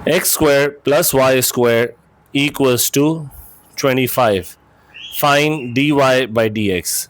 x square plus y square equals to 25. Find dy by dx.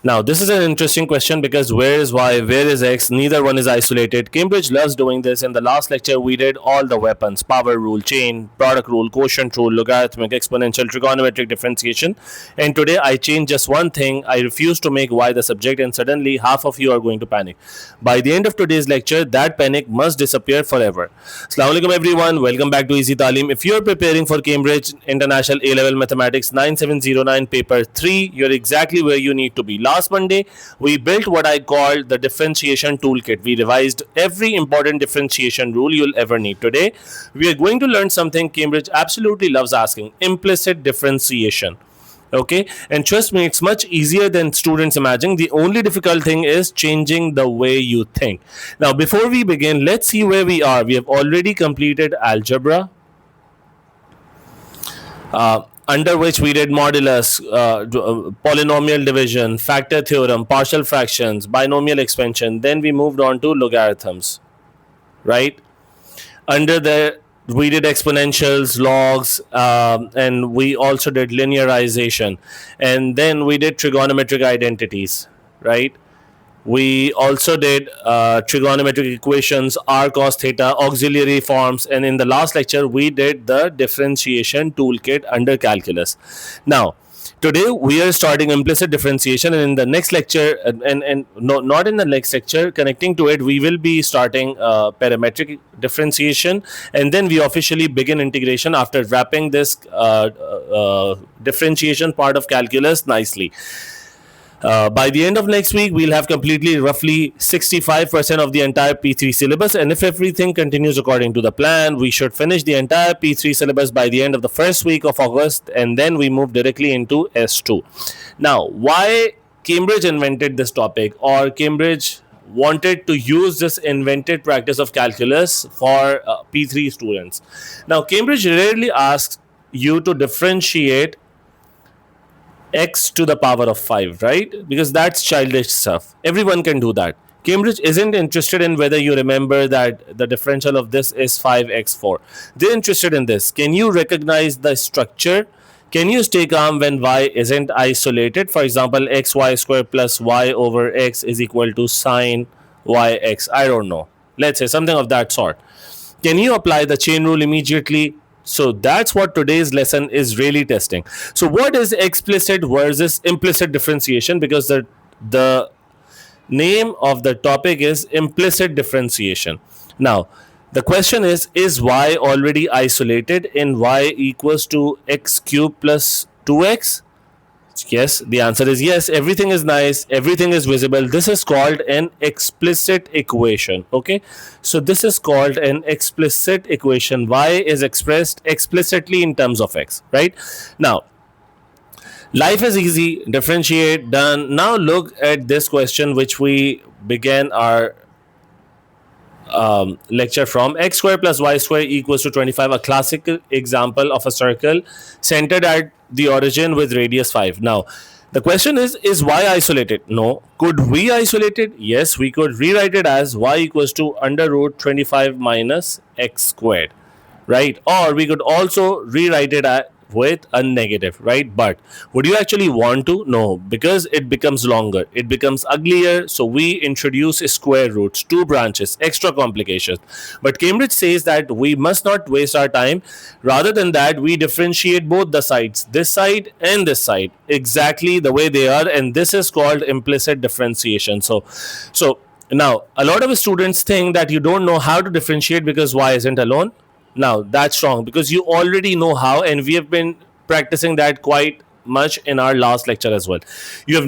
Now, this is an interesting question because where is y, where is x? Neither one is isolated. Cambridge loves doing this. In the last lecture, we did all the weapons: power rule, chain, product rule, quotient rule, logarithmic, exponential, trigonometric differentiation. And today, I changed just one thing. I refuse to make y the subject, and suddenly half of you are going to panic. By the end of today's lecture, that panic must disappear forever. Assalamu alaikum everyone. Welcome back to Easy Taleem. If you are preparing for Cambridge International A-Level Mathematics 9709 Paper 3, you're exactly where you need to be. Last Monday, we built what I called the differentiation toolkit. We revised every important differentiation rule you'll ever need. Today, we are going to learn something Cambridge absolutely loves asking: implicit differentiation. Okay, and trust me, it's much easier than students imagine. The only difficult thing is changing the way you think. Now, before we begin, let's see where we are. We have already completed algebra, under which we did modulus, polynomial division, factor theorem, partial fractions, binomial expansion. Then we moved on to logarithms, right? Under there, we did exponentials, logs, and we also did linearization. And then we did trigonometric identities, right? We also did trigonometric equations, r cos theta, auxiliary forms, and in the last lecture, we did the differentiation toolkit under calculus. Now, today we are starting implicit differentiation, and in the next lecture, and no, not in the next lecture, connecting to it, we will be starting parametric differentiation, and then we officially begin integration after wrapping this differentiation part of calculus nicely. By the end of next week, we'll have completely roughly 65% of the entire P3 syllabus. And if everything continues according to the plan, we should finish the entire P3 syllabus by the end of the first week of August. And then we move directly into S2. Now, why Cambridge invented this topic, or Cambridge wanted to use this invented practice of calculus for P3 students? Now, Cambridge rarely asks you to differentiate x to the power of 5, right? Because that's childish stuff. Everyone can do that. Cambridge isn't interested in whether you remember that the differential of this is 5x4. They're interested in this: can you recognize the structure? Can you stay calm when y isn't isolated? For example, xy square plus y over x is equal to sine yx. I don't know. Let's say something of that sort. Can you apply the chain rule immediately? So that's what today's lesson is really testing. So what is explicit versus implicit differentiation? Because the name of the topic is implicit differentiation. Now, the question is y already isolated in y equals to x cubed plus 2x? Yes, the answer is yes. Everything is nice, everything is visible. This is called an explicit equation. Okay, so this is called an explicit equation. Y is expressed explicitly in terms of x, right? Now, life is easy, differentiate, done. Now look at this question which we began our lecture from: x square plus y square equals to 25, a classic example of a circle centered at the origin with radius 5. Now, the question is y isolated? No. Could we isolate it? Yes, we could rewrite it as y equals to under root 25 minus x squared, right? Or we could also rewrite it with a negative, right? But would you actually want to? No, because it becomes longer, it becomes uglier. So we introduce square roots, 2 branches, extra complications. But Cambridge says that we must not waste our time. Rather than that, we differentiate both the sides, this side and this side, exactly the way they are, and this is called implicit differentiation. So now a lot of students think that you don't know how to differentiate because y isn't alone. Now, that's wrong, because you already know how, and we have been practicing that quite much in our last lecture as well. You have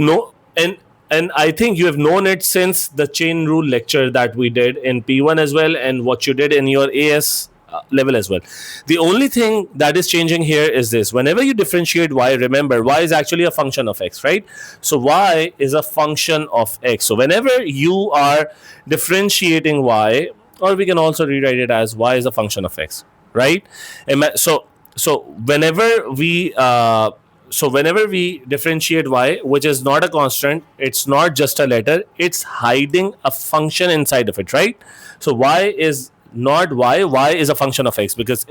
and I think you have known it since the chain rule lecture that we did in P1 as well, and what you did in your AS level as well. The only thing that is changing here is this: whenever you differentiate y, remember y is actually a function of x, right? So y is a function of x. So whenever you are differentiating y, or we can also rewrite it as y is a function of x, right? So whenever we differentiate y, which is not a constant, it's not just a letter, it's hiding a function inside of it, right? So y is not y. Y is a function of x, because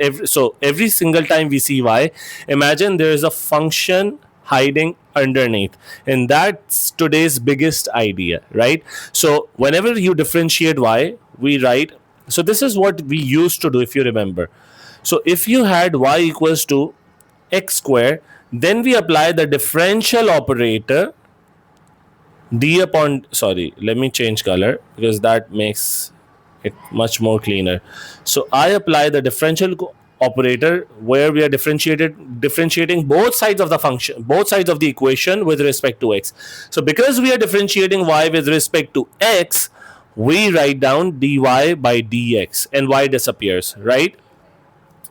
every single time we see y, imagine there is a function hiding underneath, and that's today's biggest idea, right? So whenever you differentiate y, we write, so this is what we used to do, if you remember. So if you had y equals to x square, then we apply the differential operator d upon, sorry, let me change color because that makes it much more cleaner. So I apply the differential operator where we are differentiating both sides of the function, both sides of the equation with respect to x. So because we are differentiating y with respect to x, we write down dy by dx and y disappears, right?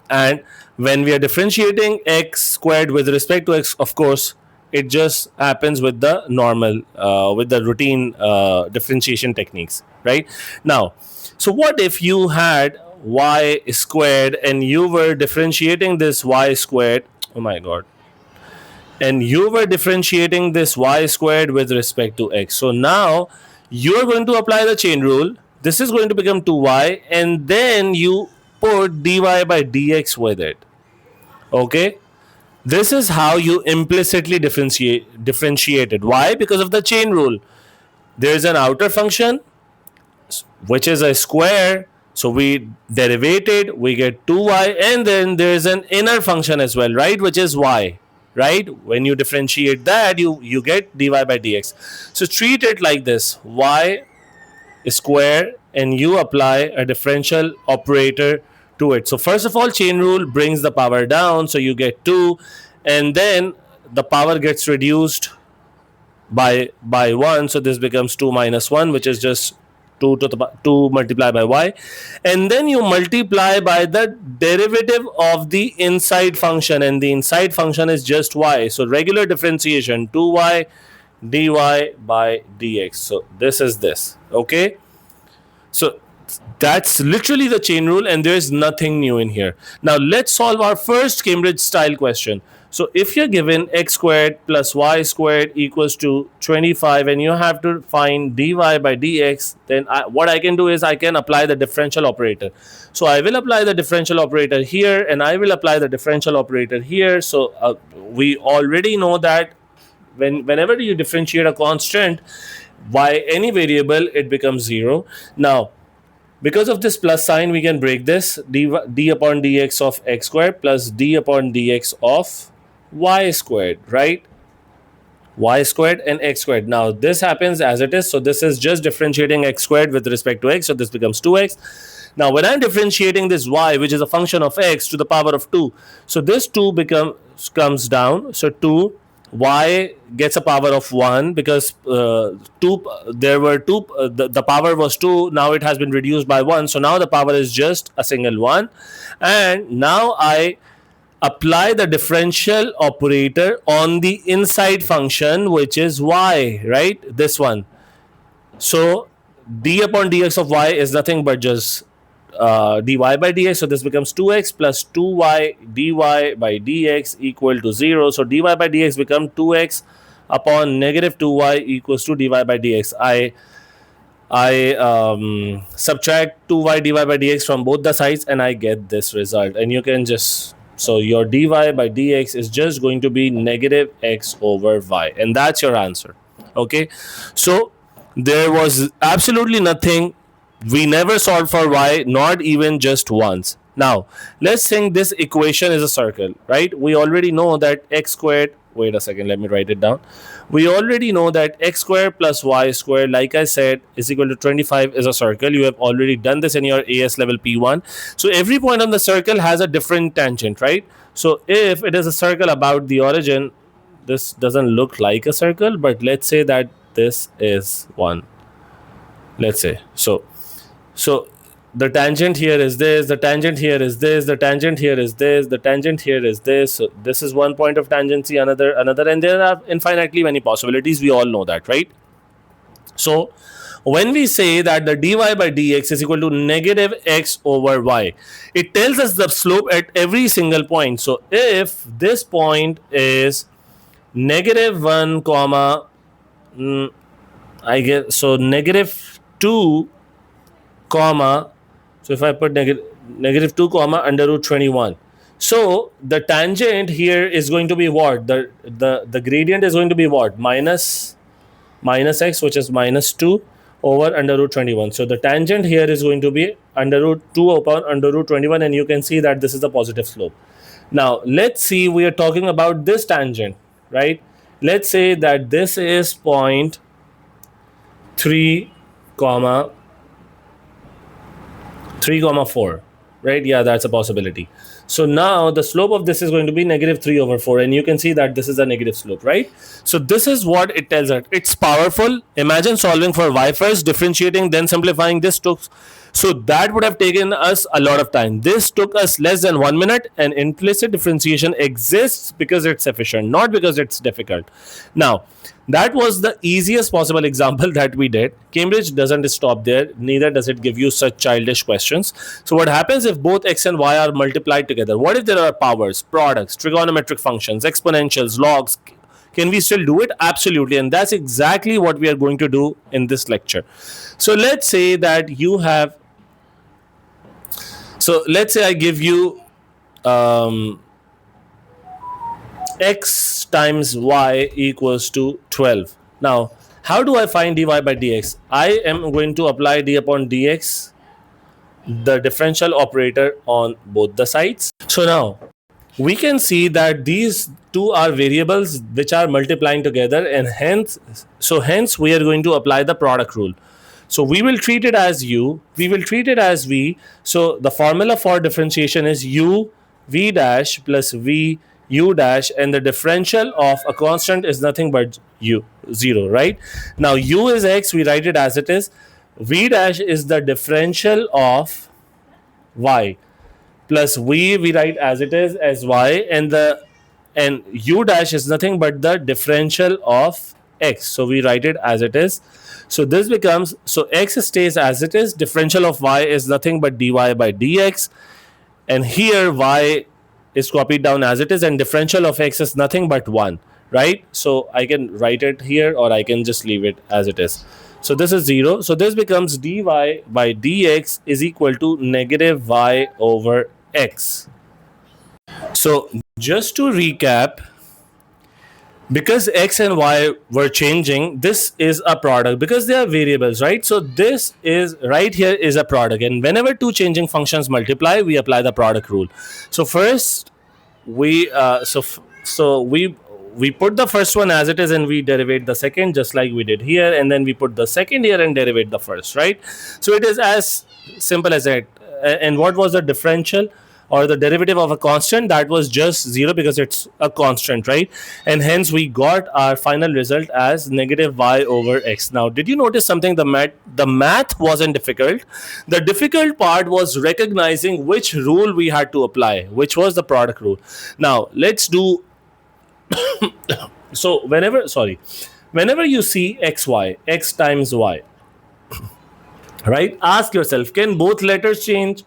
And when we are differentiating x squared with respect to x, of course, it just happens with the normal, with the routine differentiation techniques, right? Now, so what if you had y squared and you were differentiating this y squared? Oh my god. And you were differentiating this y squared with respect to x. So now you are going to apply the chain rule. This is going to become 2y, and then you put dy by dx with it. Okay? This is how you implicitly differentiated. Why? Because of the chain rule. There is an outer function which is a square, so we derivated, we get 2y, and then there is an inner function as well, right, which is y, right? When you differentiate that, you get dy by dx. So treat it like this: y square, and you apply a differential operator to it. So first of all, chain rule brings the power down, so you get 2, and then the power gets reduced by 1, so this becomes 2 minus 1, which is just 2 to the 2 multiplied by y, and then you multiply by the derivative of the inside function, and the inside function is just y. So regular differentiation, 2y dy by dx. So this is this. Okay, so that's literally the chain rule, and there is nothing new in here. Now let's solve our first Cambridge style question. So if you're given x squared plus y squared equals to 25, and you have to find dy by dx, then what I can do is I can apply the differential operator. So I will apply the differential operator here, and I will apply the differential operator here. So we already know that whenever you differentiate a constant by any variable, it becomes 0. Now, because of this plus sign, we can break this: d upon dx of x squared plus d upon dx of y squared, right? Y squared and x squared. Now this happens as it is, so this is just differentiating x squared with respect to x, so this becomes 2x. Now when I'm differentiating this y, which is a function of x, to the power of 2, so this 2 comes down, so 2, y gets a power of 1, because 2, there were 2, the power was 2, now it has been reduced by 1, so now the power is just a single 1. And now I apply the differential operator on the inside function, which is y, right? This one. So d upon dx of y is nothing but just dy by dx. So this becomes 2x plus 2y dy by dx equal to 0. So dy by dx becomes 2x upon negative 2y equals to dy by dx. I subtract 2y dy by dx from both the sides, and I get this result. And you can just, so your dy by dx is just going to be negative x over y, and that's your answer. Okay, so there was absolutely nothing. We never solved for y, not even just once. Now let's think this equation is a circle, right? We already know that x squared, wait a second, let me write it down. We already know that x squared plus y squared, like I said, is equal to 25 is a circle. You have already done this in your AS level P1. So every point on the circle has a different tangent, right? So if it is a circle about the origin, this doesn't look like a circle, but let's say that this is one. Let's say so the tangent here is this, the tangent here is this, the tangent here is this, the tangent here is this. So this is one point of tangency, another, and there are infinitely many possibilities. We all know that, right? So when we say that the dy by dx is equal to negative x over y, it tells us the slope at every single point. So if this point is negative 1 comma, I guess, so negative 2 comma So if I put negative 2 comma under root 21. So the tangent here is going to be what? The gradient is going to be what? Minus x, which is minus 2 over under root 21. So the tangent here is going to be under root 2 upon under root 21, and you can see that this is the positive slope. Now let's see, we are talking about this tangent, right? Let's say that this is point 3 comma 4, right? Yeah, that's a possibility. So now the slope of this is going to be negative 3 over 4, and you can see that this is a negative slope, right? So this is what it tells us. It's powerful. Imagine solving for y first, differentiating, then simplifying. This took, so that would have taken us a lot of time. This took us less than 1 minute, and implicit differentiation exists because it's efficient, not because it's difficult. Now, that was the easiest possible example that we did. Cambridge doesn't stop there, neither does it give you such childish questions. So what happens if both x and y are multiplied together? What if there are powers, products, trigonometric functions, exponentials, logs? Can we still do it? Absolutely. And that's exactly what we are going to do in this lecture. So let's say that you have, so let's say I give you x times y equals to 12. Now, how do I find dy by dx? I am going to apply d upon dx, the differential operator, on both the sides. So now, we can see that these two are variables which are multiplying together, and hence we are going to apply the product rule. So we will treat it as u, we will treat it as v. So the formula for differentiation is u v dash plus v u dash, and the differential of a constant is nothing but u, 0, right? Now u is x, we write it as it is. V dash is the differential of y, plus v we write as it is as y, and u dash is nothing but the differential of x, so we write it as it is. So this becomes, so x stays as it is, differential of y is nothing but dy by dx, and here y is copied down as it is, and differential of x is nothing but 1, right? So I can write it here, or I can just leave it as it is. So this is 0. So this becomes dy by dx is equal to negative y over x. So just to recap, because x and y were changing, this is a product because they are variables, right? So this is right here is a product, and whenever two changing functions multiply, we apply the product rule. So first we we put the first one as it is, and we derivate the second just like we did here, and then we put the second here and derivate the first, right? So it is as simple as that. And what was the differential or the derivative of a constant? That was just 0 because it's a constant, right? And hence we got our final result as negative y over x. Now, did you notice something? The math wasn't difficult. The difficult part was recognizing which rule we had to apply, which was the product rule. Now let's do so whenever you see xy, x times y, right, ask yourself, can both letters change?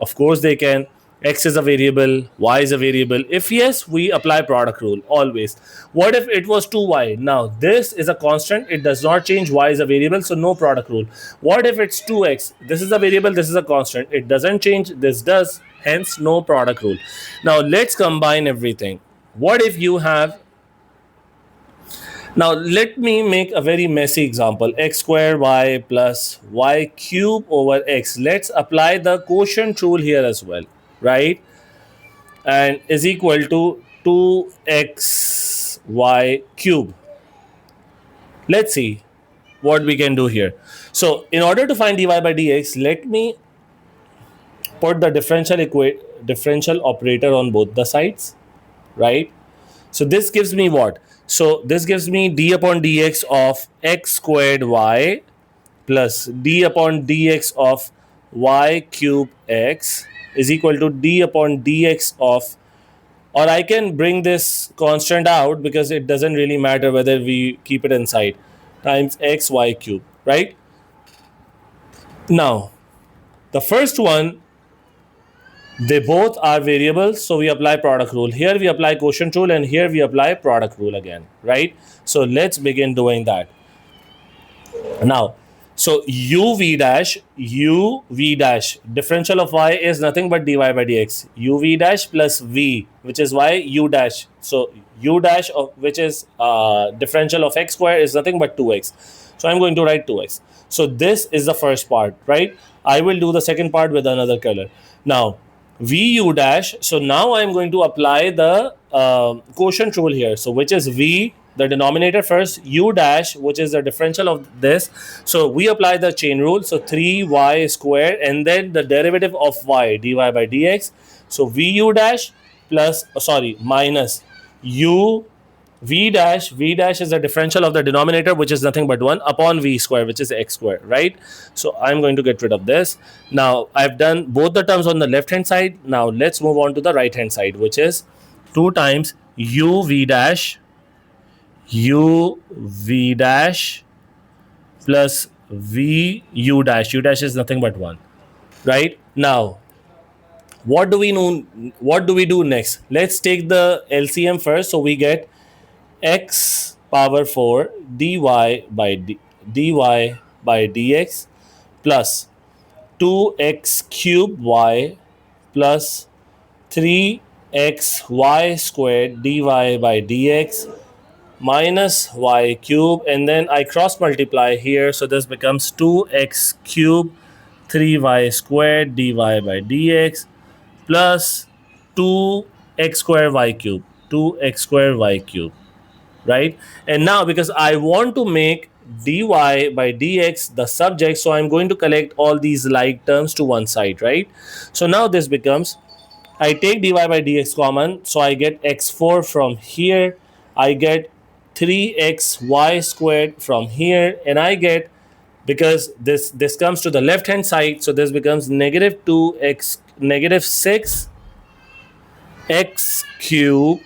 Of course they can. X is a variable, y is a variable. If yes, we apply product rule always. What if it was 2y? Now this is a constant, it does not change, y is a variable, so no product rule. What if it's 2x? This is a variable, this is a constant, it doesn't change, this does, hence no product rule. Now let's combine everything. What if you have, now let me make a very messy example, x squared y plus y cube over x. Let's apply the quotient rule here as well, right? And is equal to 2xy cube. Let's see what we can do here. So in order to find dy by dx, let me put the differential operator on both the sides, right? So this gives me what? So this gives me d upon dx of x squared y plus d upon dx of y cube x is equal to d upon dx of, or I can bring this constant out because it doesn't really matter whether we keep it inside, times x y cube, right? Now the first one, they both are variables, so we apply product rule. Here we apply quotient rule, and here we apply product rule again, right? So let's begin doing that. Now So uv dash differential of y is nothing but dy by dx. Uv dash plus v, which is y, u dash. So u dash of which is differential of x square is nothing but 2x. So I'm going to write 2x. So this is the first part, right? I will do the second part with another color. Now vu dash. So now I'm going to apply the quotient rule here. So which is v, the denominator first, u dash, which is the differential of this. So we apply the chain rule. So 3y squared and then the derivative of y, dy by dx. So vu dash plus minus u v dash is the differential of the denominator, which is nothing but 1 upon v square, which is x square, right? So I'm going to get rid of this. Now I've done both the terms on the left hand side. Now let's move on to the right hand side, which is 2 times uv dash plus vu dash. U dash is nothing but 1, right? Now what do we know? What do we do next? Let's take the LCM first. So we get x power 4 dy by dx plus 2x cube y plus 3xy squared dy by dx minus y cube, and then I cross multiply here, so this becomes 2x cube 3y squared dy by dx plus 2x square y cube, right? And now because I want to make dy by dx the subject, so I'm going to collect all these like terms to one side, right? So now this becomes, I take dy by dx common, so I get x4 from here, I get 3xy squared from here, and I get, because this comes to the left hand side, so this becomes negative 6x cube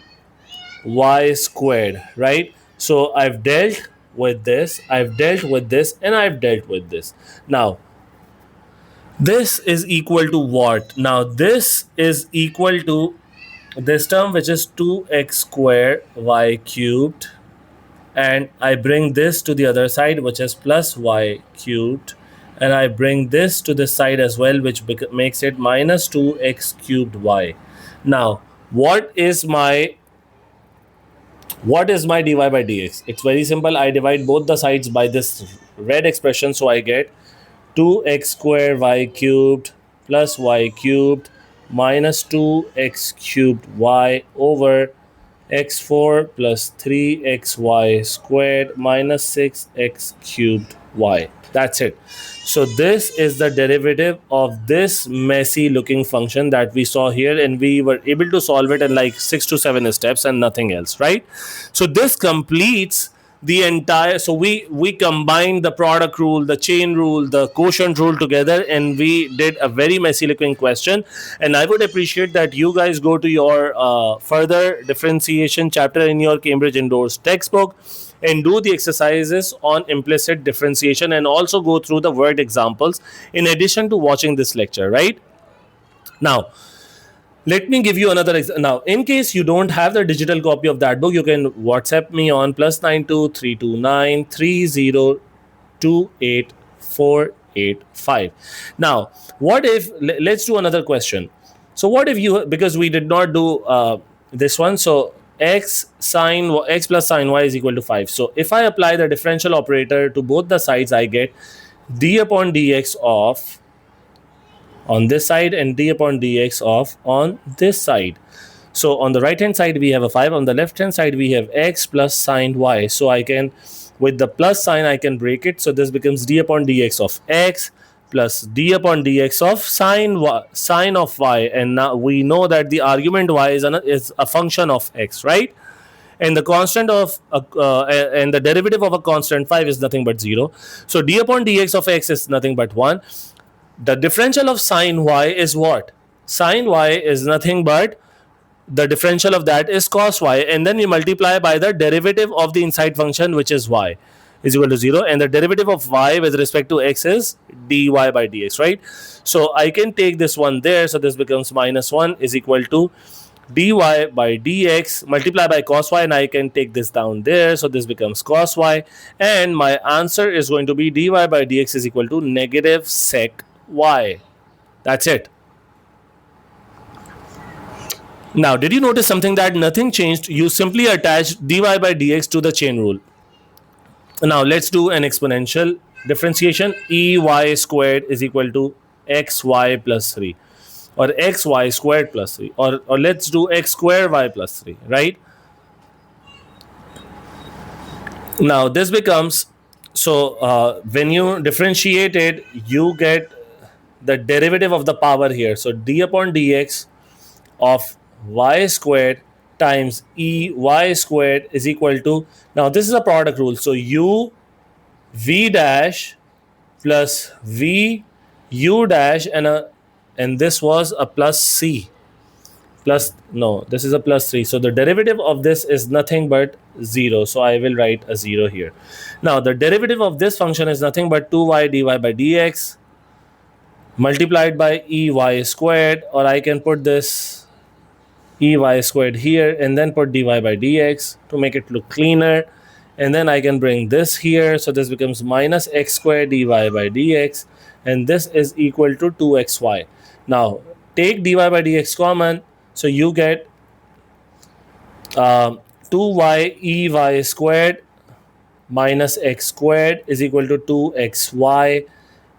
y squared, right? So I've dealt with this, and I've dealt with this. Now this is equal to what? Now this is equal to this term, which is 2x squared y cubed, and I bring this to the other side, which is plus y cubed, and I bring this to this side as well, which makes it minus 2x cubed y. Now what is my dy by dx? It's very simple. I divide both the sides by this red expression, so I get 2x squared y cubed plus y cubed minus 2x cubed y over x4 plus 3xy squared minus 6x cubed y. That's it. So this is the derivative of this messy looking function that we saw here, and we were able to solve it in like 6 to 7 steps and nothing else, right? So this completes the entire, so we combined the product rule, the chain rule, the quotient rule together, and we did a very messy looking question. And I would appreciate that you guys go to your further differentiation chapter in your Cambridge Indoors textbook and do the exercises on implicit differentiation, and also go through the word examples in addition to watching this lecture, right? Now let me give you another example. Now, in case you don't have the digital copy of that book, you can WhatsApp me on +92 329 3028 485. Now, what if, let's do another question. So what if you, because we did not do this one, so x plus sine y is equal to 5. So if I apply the differential operator to both the sides, I get d upon dx of on this side and d upon dx of on this side. So on the right hand side we have a 5, on the left hand side we have x plus sine y. So I can, with the plus sign, I can break it, so this becomes d upon dx of x plus d upon dx of sine of y, and now we know that the argument y is a function of x, right? And the constant of and the derivative of a constant 5 is nothing but 0. So d upon dx of x is nothing but 1. The differential of sine y is what? Sine y is nothing but the differential of that is cos y, and then we multiply by the derivative of the inside function, which is y, is equal to 0, and the derivative of y with respect to x is dy by dx, right? So I can take this one there, so this becomes minus 1 is equal to dy by dx multiply by cos y, and I can take this down there, so this becomes cos y, and my answer is going to be dy by dx is equal to negative sec y. That's it. Now, did you notice something, that nothing changed? You simply attached dy by dx to the chain rule. Now, let's do an exponential differentiation. Ey squared is equal to xy plus 3, or xy squared plus 3, or let's do x squared y plus 3, right? Now, this becomes, so when you differentiate it, you get the derivative of the power here. So, d upon dx of y squared times ey squared is equal to, now this is a product rule, so u v dash plus v u dash, and this was a plus c plus, no, this is a plus 3, so the derivative of this is nothing but 0, so I will write a 0 here. Now the derivative of this function is nothing but 2y dy by dx multiplied by ey squared, or I can put this ey squared here and then put dy by dx to make it look cleaner, and then I can bring this here, so this becomes minus x squared dy by dx, and this is equal to 2xy. Now take dy by dx common, so you get 2y ey squared minus x squared is equal to 2xy,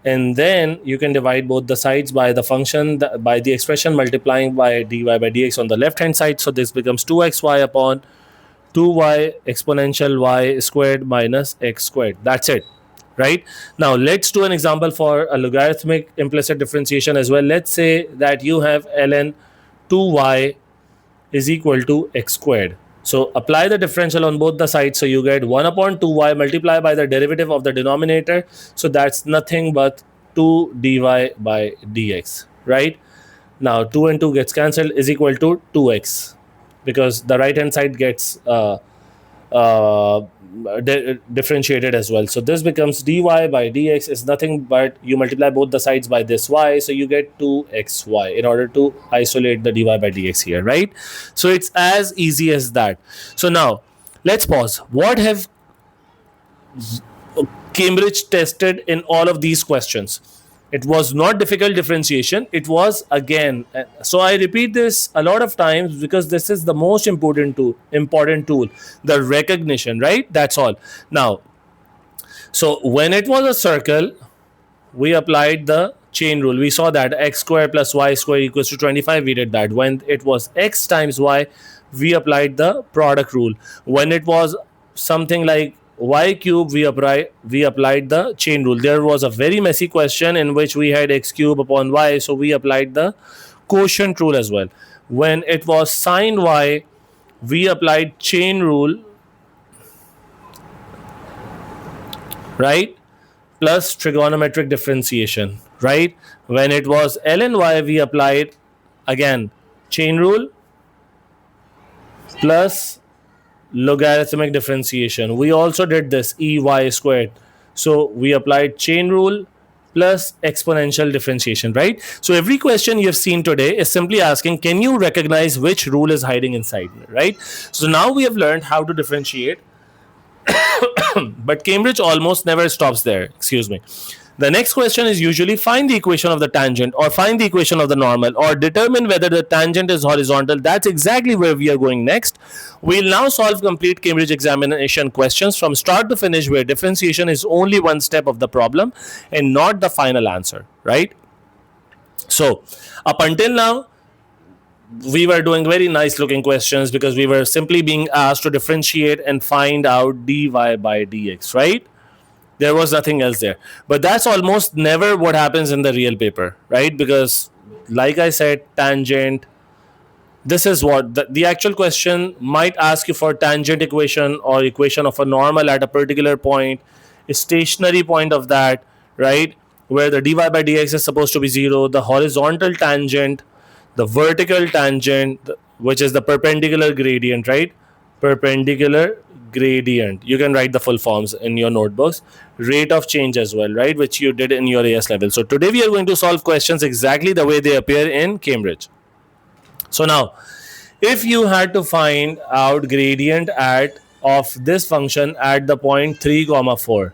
and then you can divide both the sides by the function, by the expression multiplying by dy by dx on the left hand side, so this becomes 2xy upon 2y exponential y squared minus x squared. That's it, right? Now let's do an example for a logarithmic implicit differentiation as well. Let's say that you have ln 2y is equal to x squared. So apply the differential on both the sides, so you get 1 upon 2y multiply by the derivative of the denominator, so that's nothing but 2 dy by dx, right? Now 2 and 2 gets cancelled, is equal to 2x, because the right hand side gets differentiated as well. So this becomes dy by dx is nothing but you multiply both the sides by this y, so you get 2xy in order to isolate the dy by dx here, right? So it's as easy as that. So now let's pause. What have Cambridge tested in all of these questions? It was not difficult differentiation. It was, again, so I repeat this a lot of times because this is the most important tool, the recognition, right? That's all. Now, so when it was a circle, we applied the chain rule. We saw that x squared plus y squared equals to 25. We did that. When it was x times y, we applied the product rule. When it was something like y cube, we applied the chain rule. There was a very messy question in which we had x cube upon y, so we applied the quotient rule as well. When it was sine y, we applied chain rule, right, plus trigonometric differentiation, right? When it was ln y, we applied again chain rule plus logarithmic differentiation. We also did this ey squared, so we applied chain rule plus exponential differentiation, right? So every question you've seen today is simply asking, can you recognize which rule is hiding inside, right? So now we have learned how to differentiate, but Cambridge almost never stops there. Excuse me. The next question is usually find the equation of the tangent, or find the equation of the normal, or determine whether the tangent is horizontal. That's exactly where we are going next. We'll now solve complete Cambridge examination questions from start to finish, where differentiation is only one step of the problem and not the final answer, right? So up until now, we were doing very nice looking questions because we were simply being asked to differentiate and find out dy by dx, right? There was nothing else there. But that's almost never what happens in the real paper, right? Because like I said, tangent, this is what the actual question might ask you for tangent equation or equation of a normal at a particular point, a stationary point of that, right? Where the dy by dx is supposed to be 0, the horizontal tangent, the vertical tangent, which is the perpendicular gradient, right? Perpendicular gradient. You can write the full forms in your notebooks. Rate of change as well, right? Which you did in your AS level. So today we are going to solve questions exactly the way they appear in Cambridge. So now, if you had to find out gradient at of this function at the point 3 comma 4,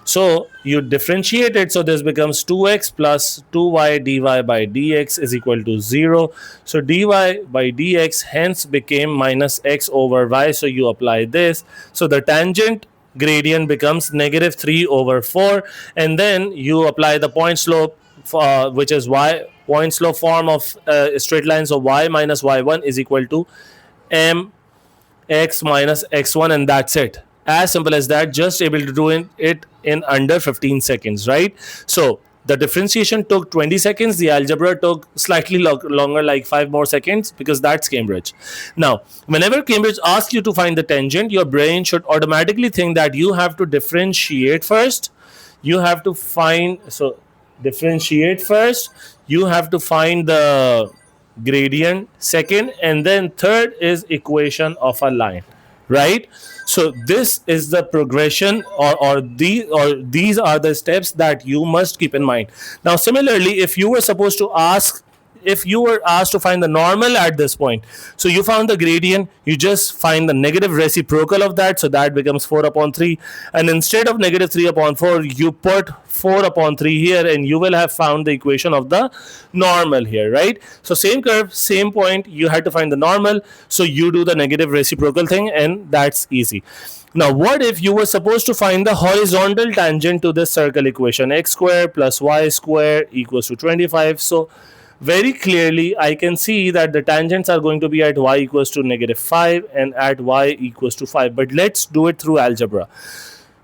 so you differentiate it, so this becomes 2x plus 2y dy by dx is equal to 0. So dy by dx hence became minus x over y, so you apply this. So the tangent gradient becomes negative 3 over 4, and then you apply the point slope, which is y point slope form of straight line. So y minus y1 is equal to m x minus x1, and that's it. As simple as that, just able to do it in under 15 seconds, right? So the differentiation took 20 seconds, the algebra took slightly longer, like 5 more seconds, because that's Cambridge. Now whenever Cambridge asks you to find the tangent, your brain should automatically think that you have to differentiate first, you have to find, so differentiate first, you have to find the gradient second, and then third is equation of a line, right? So this is the progression, or these are the steps that you must keep in mind. Now similarly, if you were asked to find the normal at this point, so you found the gradient, you just find the negative reciprocal of that, so that becomes 4 upon 3, and instead of negative 3 upon 4, you put 4 upon 3 here, and you will have found the equation of the normal here, right? So same curve, same point, you had to find the normal, so you do the negative reciprocal thing, and that's easy. Now what if you were supposed to find the horizontal tangent to this circle equation, x square plus y square equals to 25? So very clearly I can see that the tangents are going to be at y equals to negative 5 and at y equals to 5, but let's do it through algebra.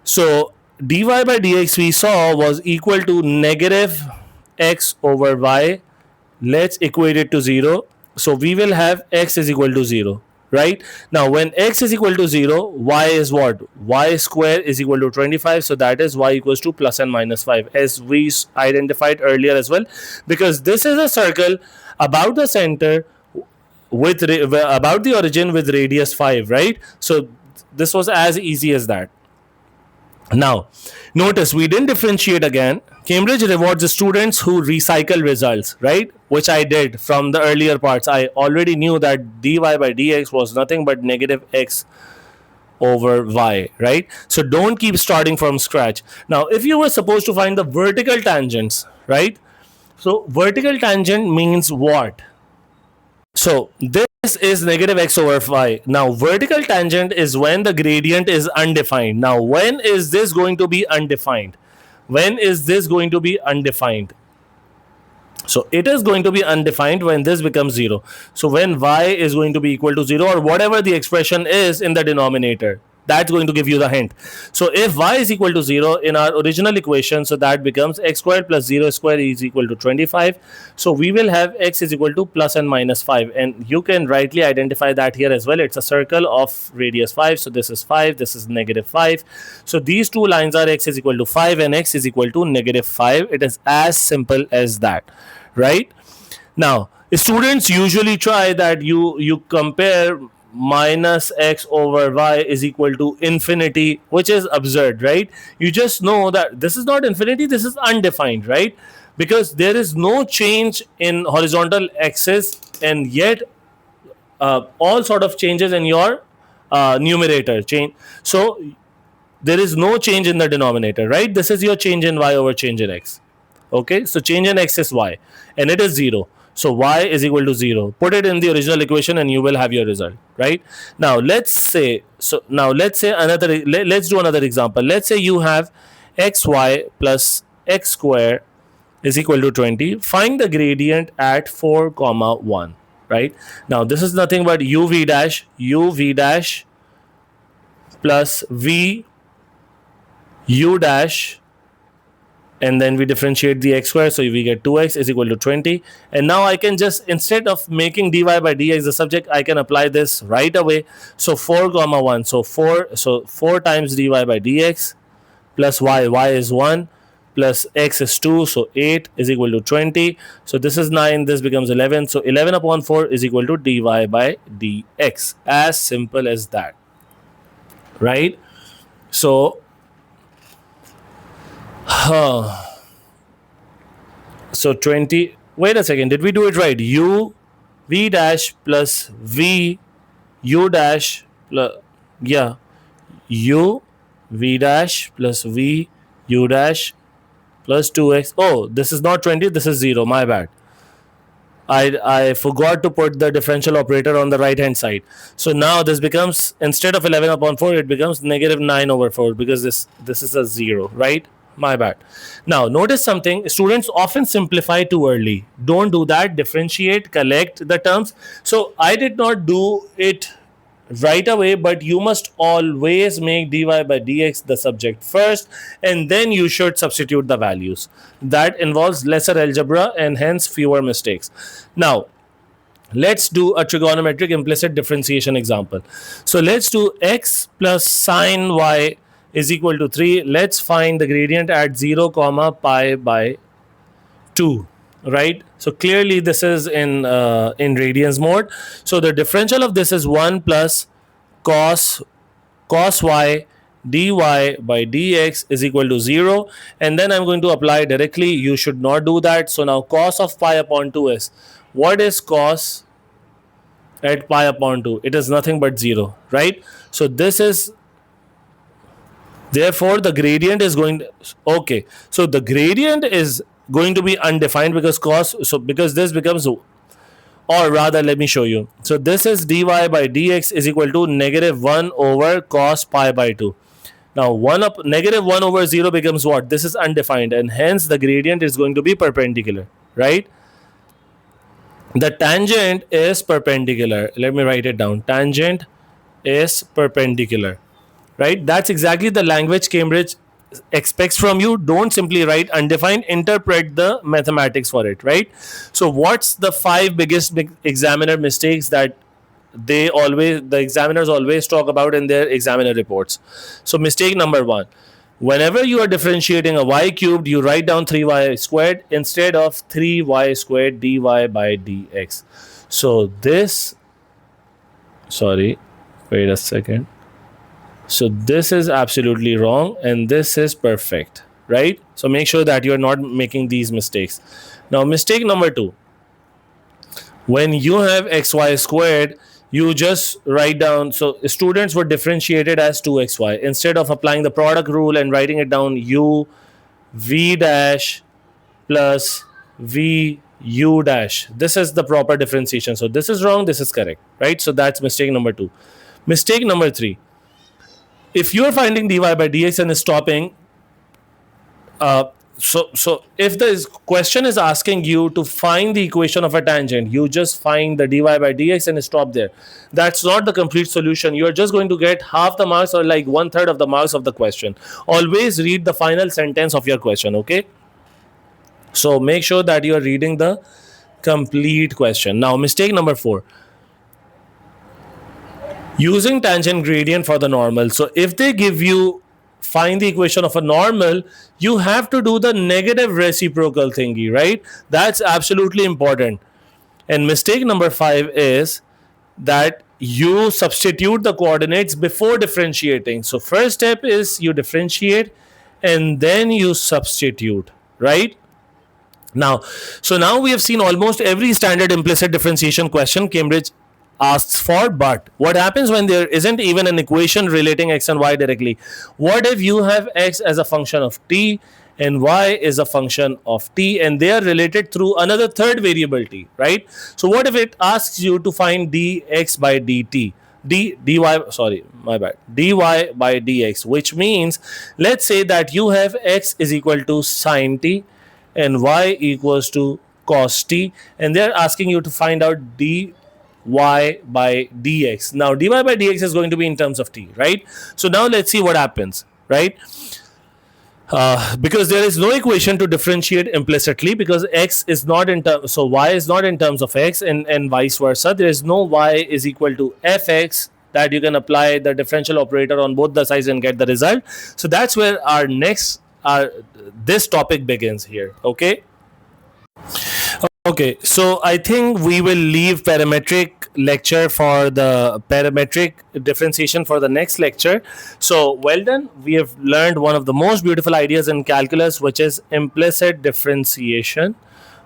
So dy by dx we saw was equal to negative x over y. Let's equate it to 0. So we will have x is equal to 0, right? Now when x is equal to 0, y is what? Y square is equal to 25, so that is y equals to plus and minus 5, as we identified earlier as well, because this is a circle about the center with about the origin with radius 5, right? So this was as easy as that. Now notice we didn't differentiate again. Cambridge rewards the students who recycle results, right? Which I did from the earlier parts. I already knew that dy by dx was nothing but negative x over y, right? So don't keep starting from scratch. Now if you were supposed to find the vertical tangents, right? So vertical tangent means what? So this is negative x over y. Now vertical tangent is when the gradient is undefined. Now when is this going to be undefined? When is this going to be undefined? So it is going to be undefined when this becomes 0. So when y is going to be equal to 0, or whatever the expression is in the denominator, that's going to give you the hint. So if y is equal to 0 in our original equation, so that becomes x squared plus 0 square is equal to 25. So we will have x is equal to plus and minus 5, and you can rightly identify that here as well. It's a circle of radius 5, so this is 5, this is negative 5. So these two lines are x is equal to 5 and x is equal to negative 5. It is as simple as that, right? Now students usually try that you compare minus x over y is equal to infinity, which is absurd, right? You just know that this is not infinity, this is undefined, right? Because there is no change in horizontal axis, and yet all sort of changes in your numerator change. So there is no change in the denominator, right? This is your change in y over change in x. Okay, so change in x is y, and it is 0. So y is equal to 0. Put it in the original equation and you will have your result, right? Now let's say, let's do another example. Let's say you have xy plus x square is equal to 20. Find the gradient at 4 comma 1, right? Now this is nothing but uv dash plus v u dash, and then we differentiate the x square, so we get 2x is equal to 20. And now I can just, instead of making dy by dx the subject, I can apply this right away. So 4 comma 1, so 4 times dy by dx plus y is 1 plus x is 2, so 8 is equal to 20. So this is 9, this becomes 11, so 11 upon 4 is equal to dy by dx. As simple as that, right? So so 20, wait a second, did we do it right? v dash plus v u dash plus, yeah, u v dash plus v u dash plus 2x. Oh, this is not 20, this is 0, my bad. I forgot to put the differential operator on the right hand side. So now this becomes, instead of 11 upon 4, it becomes negative 9 over 4, because this is a 0, right? My bad. Now notice something, students often simplify too early. Don't do that. Differentiate, collect the terms. So I did not do it right away, but you must always make dy by dx the subject first, and then you should substitute the values. That involves lesser algebra and hence fewer mistakes. Now let's do a trigonometric implicit differentiation example. So let's do x plus sine y is equal to 3. Let's find the gradient at 0 comma pi by 2, right? So clearly this is in radians mode. So the differential of this is 1 plus cos y dy by dx is equal to 0, and then I'm going to apply directly. You should not do that. So now cos of pi upon 2 is, what is cos at pi upon 2? It is nothing but 0, right? So this is, therefore the gradient is going to, okay, so the gradient is going to be undefined because cos, so because this becomes, or rather let me show you. So this is dy by dx is equal to negative 1 over cos pi by 2. Now negative 1 over 0 becomes what? This is undefined, and hence the gradient is going to be perpendicular, right? The tangent is perpendicular. Let me write it down. Tangent is perpendicular, right? That's exactly the language Cambridge expects from you. Don't simply write undefined, interpret the mathematics for it, right? So what's the 5 biggest examiner mistakes that the examiners always talk about in their examiner reports? So mistake number 1, whenever you are differentiating a y cubed, you write down 3y squared instead of 3y squared dy by dx. So this, sorry, wait a second. So this is absolutely wrong, and this is perfect, right? So make sure that you are not making these mistakes. Now mistake number 2, when you have xy squared, you just write down, so students were differentiated as 2xy. Instead of applying the product rule and writing it down, u v dash plus v u dash, this is the proper differentiation. So this is wrong, this is correct, right? So that's mistake number 2. Mistake number 3, if you're finding dy by dx and stopping, so if the question is asking you to find the equation of a tangent, you just find the dy by dx and stop there. That's not the complete solution. You're just going to get half the marks, or like 1/3 of the marks of the question. Always read the final sentence of your question, okay? So make sure that you're reading the complete question. Now mistake number 4, using tangent gradient for the normal. So if they give you find the equation of a normal, you have to do the negative reciprocal thingy, right? That's absolutely important. And mistake number 5 is that you substitute the coordinates before differentiating. So first step is you differentiate and then you substitute, right? Now, so now we have seen almost every standard implicit differentiation question Cambridge asks for, but what happens when there isn't even an equation relating x and y directly? What if you have x as a function of t and y is a function of t, and they are related through another third variable t, right? So what if it asks you to find dx by dt, dy by dx, which means let's say that you have x is equal to sine t and y equals to cos t, and they're asking you to find out dy by dx. Now dy by dx is going to be in terms of t, right? So now let's see what happens, right? Because there is no equation to differentiate implicitly, because x is not in terms, so y is not in terms of x, and vice versa. There is no y is equal to fx that you can apply the differential operator on both the sides and get the result. So that's where this topic begins here, okay? Okay, so I think we will leave parametric lecture for the parametric differentiation for the next lecture. So well done. We have learned one of the most beautiful ideas in calculus, which is implicit differentiation.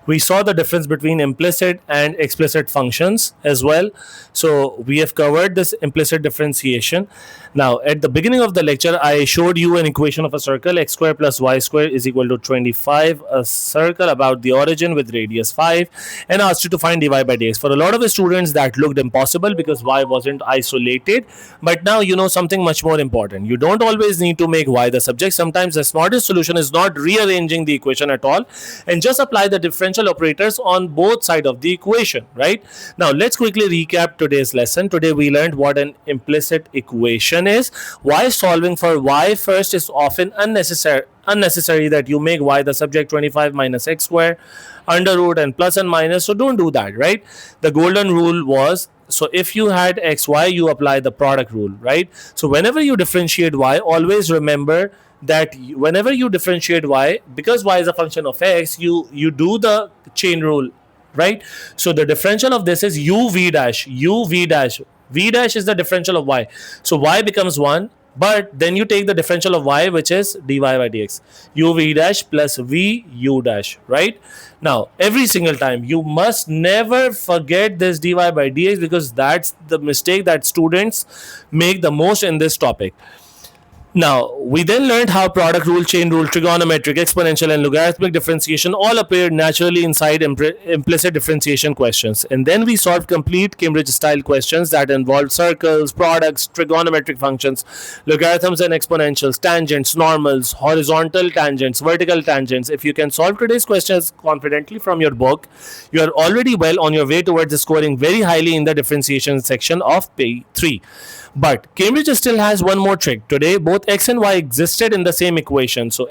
We saw the difference between implicit and explicit functions as well. So we have covered this implicit differentiation. Now, at the beginning of the lecture, I showed you an equation of a circle, x square plus y square is equal to 25, a circle about the origin with radius 5, and asked you to find dy by dx. For a lot of the students, that looked impossible because y wasn't isolated. But now you know something much more important. You don't always need to make y the subject. Sometimes the smartest solution is not rearranging the equation at all and just apply the differential operators on both sides of the equation, right? Now, let's quickly recap today's lesson. Today, we learned what an implicit equation is, why solving for y first is often unnecessary that you make y the subject 25 minus x square, under root and plus and minus. So don't do that, right? The golden rule was, so if you had xy, you apply the product rule, right? So whenever you differentiate y, always remember that whenever you differentiate y, because y is a function of x, you do the chain rule, right? So the differential of this is v dash. V dash is the differential of y. So y becomes 1, but then you take the differential of y, which is dy by dx. V dash plus v u dash, right? Now, every single time, you must never forget this dy by dx because that's the mistake that students make the most in this topic. Now, we then learned how product rule, chain rule, trigonometric, exponential, and logarithmic differentiation all appeared naturally inside implicit differentiation questions. And then we solved complete Cambridge-style questions that involved circles, products, trigonometric functions, logarithms and exponentials, tangents, normals, horizontal tangents, vertical tangents. If you can solve today's questions confidently from your book, you are already well on your way towards scoring very highly in the differentiation section of P3. But Cambridge still has one more trick. Today, both x and y existed in the same equation. So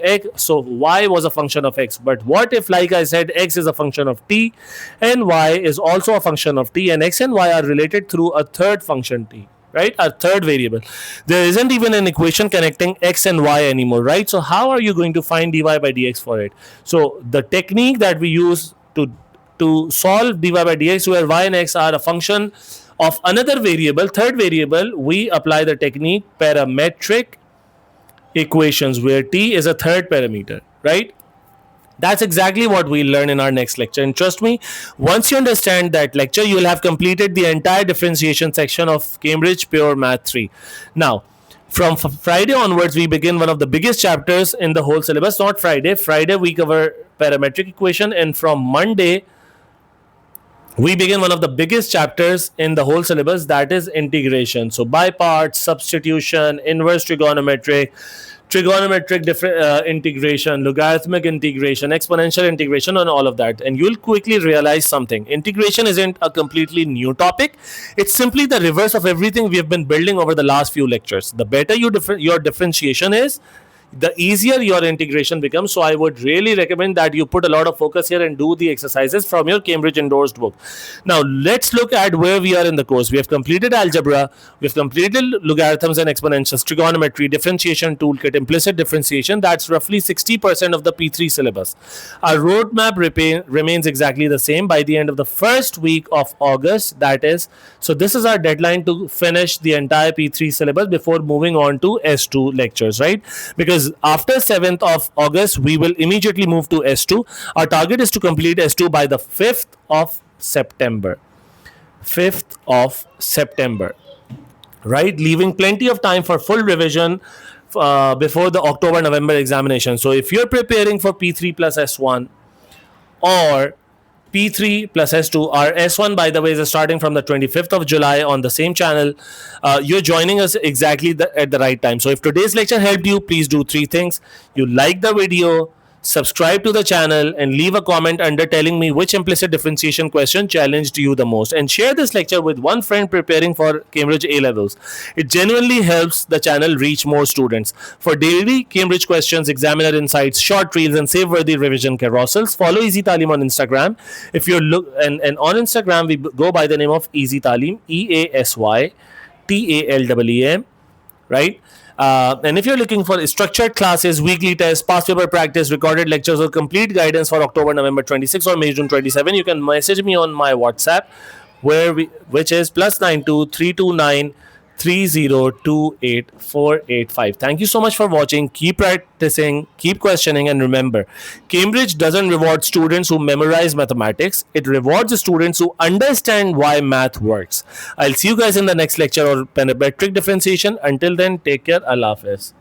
y was a function of x. But what if, like I said, x is a function of t and y is also a function of t, and x and y are related through a third function t, right? A third variable. There isn't even an equation connecting x and y anymore, right? So how are you going to find dy by dx for it? So the technique that we use to solve dy by dx, where y and x are a function of another variable, third variable, we apply the technique parametric equations, where t is a third parameter, right? That's exactly what we'll learn in our next lecture. And trust me, once you understand that lecture, you will have completed the entire differentiation section of Cambridge Pure Math 3. Now, from Friday onwards, we begin one of the biggest chapters in the whole syllabus. Not Friday. Friday, we cover parametric equation. And from Monday, we begin one of the biggest chapters in the whole syllabus, that is integration. So by parts, substitution, inverse trigonometric, integration, logarithmic integration, exponential integration, and all of that. And you'll quickly realize something. Integration isn't a completely new topic. It's simply the reverse of everything we have been building over the last few lectures. The better your differentiation is, the easier your integration becomes. So I would really recommend that you put a lot of focus here and do the exercises from your Cambridge endorsed book. Now let's look at where we are in the course. We have completed algebra, we have completed logarithms and exponentials, trigonometry, differentiation toolkit, implicit differentiation. That's roughly 60% of the P3 syllabus. Our roadmap remains exactly the same. By the end of the first week of August, that is, so this is our deadline to finish the entire P3 syllabus before moving on to S2 lectures, right? Because after 7th of August, we will immediately move to S2. Our target is to complete S2 by the 5th of September. 5th of September, right? Leaving plenty of time for full revision before the October-November examination. So if you're preparing for P3 plus S1 or P3 plus S2, our S1, by the way, is starting from the 25th of July on the same channel. You're joining us exactly at the right time. So if today's lecture helped you, please do 3 things. You like the video, subscribe to the channel, and leave a comment under telling me which implicit differentiation question challenged you the most. And share this lecture with one friend preparing for Cambridge A-levels. It genuinely helps the channel reach more students. For daily Cambridge questions, examiner insights, short reels, and save-worthy revision carousels, follow Easy Taleem on Instagram. If you're and on Instagram, we go by the name of Easy Taleem, EASYTALEEM, right? And if you're looking for structured classes, weekly tests, past paper practice, recorded lectures, or complete guidance for October, November 26 or May, June 27, you can message me on my WhatsApp, which is +92 329 3028485. Thank you so much for watching. Keep practicing, keep questioning, and remember, Cambridge doesn't reward students who memorize mathematics. It rewards the students who understand why math works. I'll see you guys in the next lecture on parametric differentiation. Until then, take care. Allah Hafiz.